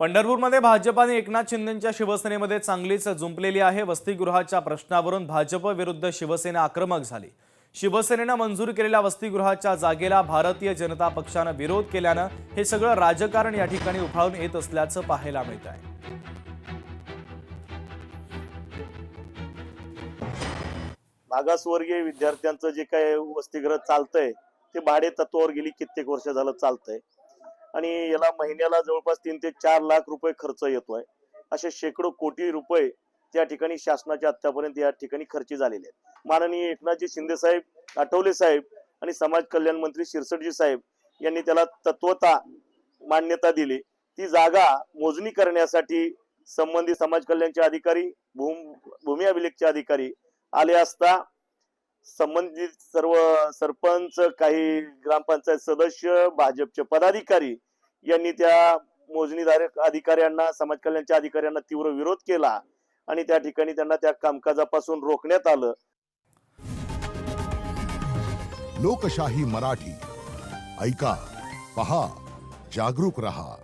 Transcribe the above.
पंढरपूरमध्ये भाजपाने एकनाथ शिंदेंच्या शिवसेनेमध्ये चांगलीच जुंपलेली आहे। वसतिगृहाच्या प्रश्नावरून भाजप विरुद्ध शिवसेना आक्रमक झाली। शिवसेनेने मंजूर केलेल्या वसतिगृहाच्या जागेला भारतीय जनता पक्षाने विरोध केल्याने हे सगळं राजकारण या ठिकाणी उफाळून येत असल्याचं पाहायला मिळत आहे। मागासवर्गीय विद्यार्थ्यांचं जे काही वसतिगृह चालतंय ते भाडे तत्वावर गेली कित्येक वर्ष झालं चालतंय आणि याला महिन्याला जवळपास 3 ते 4 लाख रुपये खर्च येतोय। असे शेकडो कोटी रुपये त्या ठिकाणी शासनाच्या आतापर्यंत या ठिकाणी खर्च झालेले आहेत। माननीय एकनाथजी शिंदे साहेब, आठवले साहेब आणि समाज कल्याण मंत्री शिरसटजी साहेब यांनी त्याला तत्वता मान्यता दिली। ती जागा मोजणी करण्यासाठी संबंधित समाज कल्याणचे अधिकारी, भूमी अभिलेखचे अधिकारी आले असता संबंधित सर्व सरपंच, काही ग्रामपंचायत सदस्य, भाजपचे पदाधिकारी यांनी त्या मोजणीदार अधिकाऱ्यांना, समाज कल्याणच्या अधिकाऱ्यांना तीव्र विरोध केला आणि त्या ठिकाणी त्यांना त्या कामकाजापासून रोखण्यात आलं। लोकशाही मराठी ऐका, पहा, जागरूक रहा।